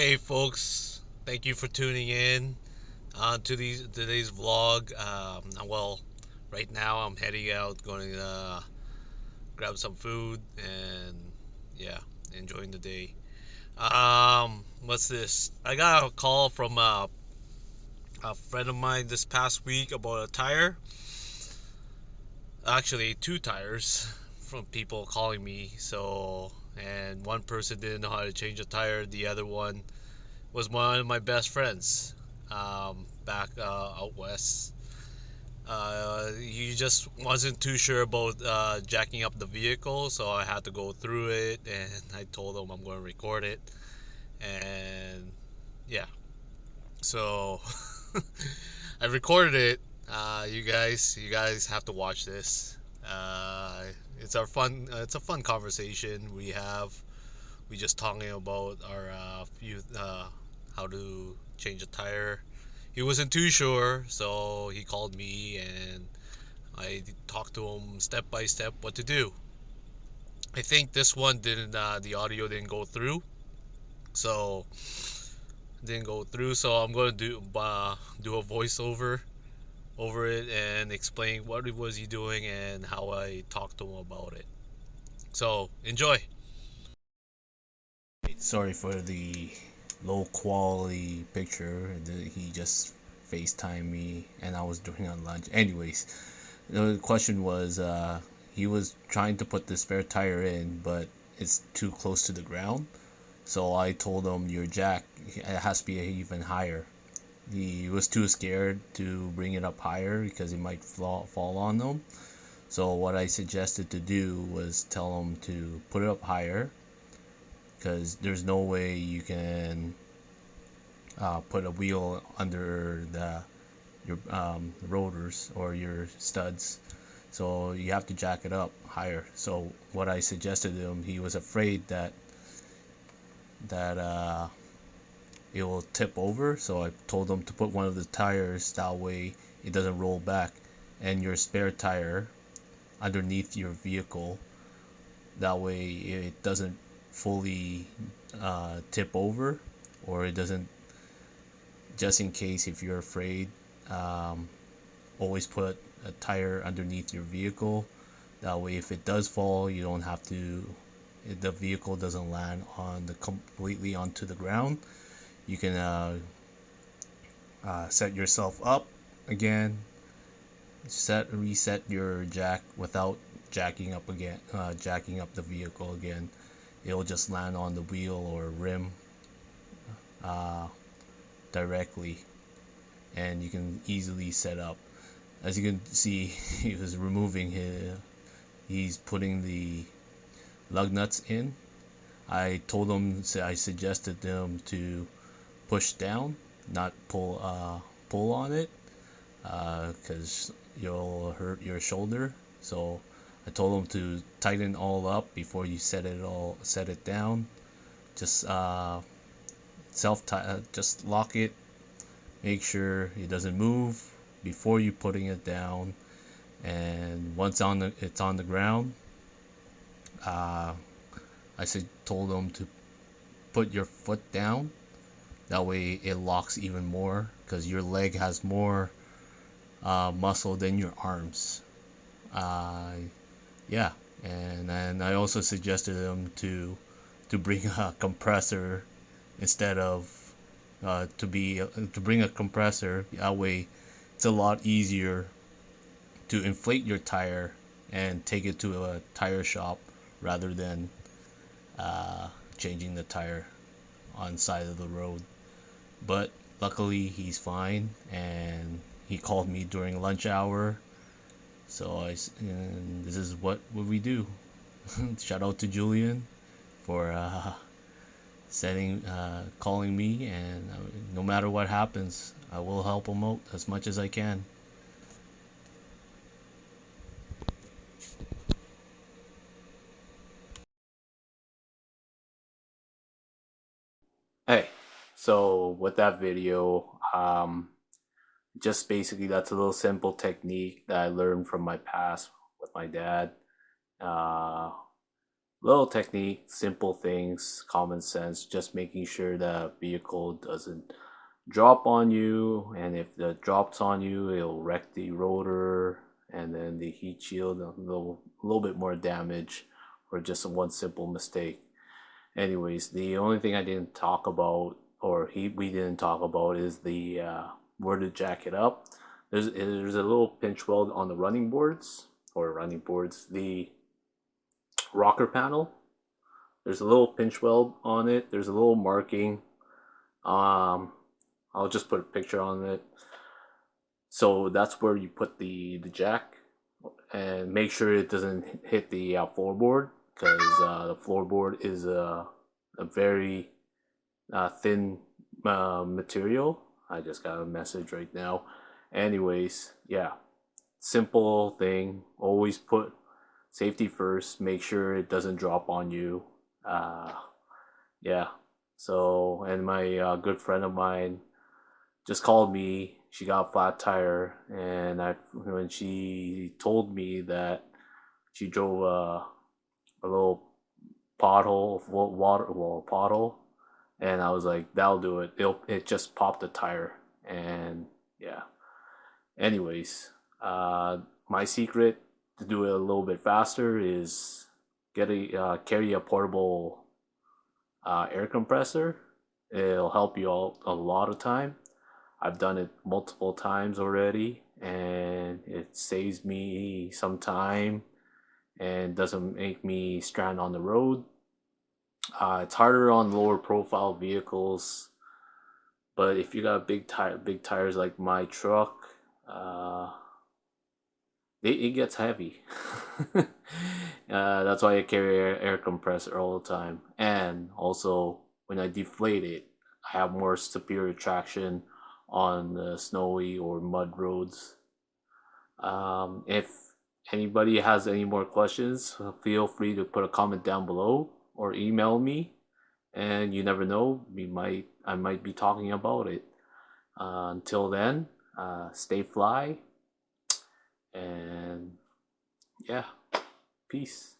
Hey folks, thank you for tuning in to today's vlog. Well, right now I'm heading out, going to grab some food and yeah, enjoying the day. What's this? I got a call from a friend of mine this past week about a tire. Actually, two tires from people calling me. And one person didn't know how to change a tire. The other one was one of my best friends back out west. He just wasn't too sure about jacking up the vehicle, so I had to go through it, and I told him I'm going to record it, and yeah, so I recorded it. You guys have to watch this. Uh, it's a fun conversation we have. We just talking about our how to change a tire. He wasn't too sure, so he called me and I talked to him step by step what to do. I think this one didn't the audio didn't go through, so I'm gonna do a voiceover over it and explain what it was he doing and how I talked to him about it. So enjoy. Sorry for the low quality picture. He just FaceTimed me and I was doing on lunch. Anyways, the question was he was trying to put the spare tire in, but it's too close to the ground. So I told him your jack it has to be even higher. He was too scared to bring it up higher because it might fall on him. So what I suggested to do was tell him to put it up higher because there's no way you can put a wheel under the your rotors or your studs. So you have to jack it up higher. So what I suggested to him, he was afraid that it will tip over. So I told him to put one of the tires that way it doesn't roll back, and your spare tire underneath your vehicle. That way it doesn't fully tip over, or it doesn't. Just in case if you're afraid, um, always put a tire underneath your vehicle. That way, if it does fall, you don't have to. The vehicle doesn't land on the completely onto the ground. You can set yourself up again. Reset your jack without jacking up the vehicle again. It'll just land on the wheel or rim uh, directly, and you can easily set up. As you can see, he was removing he's putting the lug nuts in. I suggested them to push down, not pull on it, because you'll hurt your shoulder. So I told them to tighten all up before you set it down. Just just lock it. Make sure it doesn't move before you putting it down. And once it's on the ground, uh, told them to put your foot down. That way it locks even more because your leg has more muscle than your arms. Uh, yeah, and then I also suggested them to bring a compressor instead of to bring a compressor. That way, it's a lot easier to inflate your tire and take it to a tire shop rather than uh, changing the tire on side of the road. But luckily he's fine, and he called me during lunch hour. And this is what we do. Shout out to Julian for calling me, and no matter what happens, I will help him out as much as I can. Hey, so with that video, just basically that's a little simple technique that I learned from my past with my dad. Uh, Little technique, simple things, common sense, just making sure the vehicle doesn't drop on you, and if it drops on you, it'll wreck the rotor, and then the heat shield, a little bit more damage, or just one simple mistake. Anyways, the only thing I didn't talk about, or we didn't talk about, is the where to jack it up. There's a little pinch weld on the running boards, the rocker panel. There's a little pinch weld on it. There's a little marking. Um, I'll just put a picture on it. So that's where you put the jack, and make sure it doesn't hit the floorboard, because the floorboard is a very thin material. I just got a message right now. Anyways, yeah, simple thing. Always put safety first. Make sure it doesn't drop on you. Uh, yeah. So, and my good friend of mine just called me. She got a flat tire, and when she told me that she drove a little pothole, pothole, and I was like, "That'll do it." It just popped the tire, and yeah. Anyways, my secret to do it a little bit faster is carry a portable air compressor. It'll help you out a lot of time. I've done it multiple times already, and it saves me some time and doesn't make me strand on the road. It's harder on lower profile vehicles, but if you got big tires like my truck, uh, it gets heavy. That's why I carry air compressor all the time, and also when I deflate it, I have more superior traction on the snowy or mud roads. If anybody has any more questions, feel free to put a comment down below or email me. And you never know, I might be talking about it. Until then, stay fly, and yeah, peace.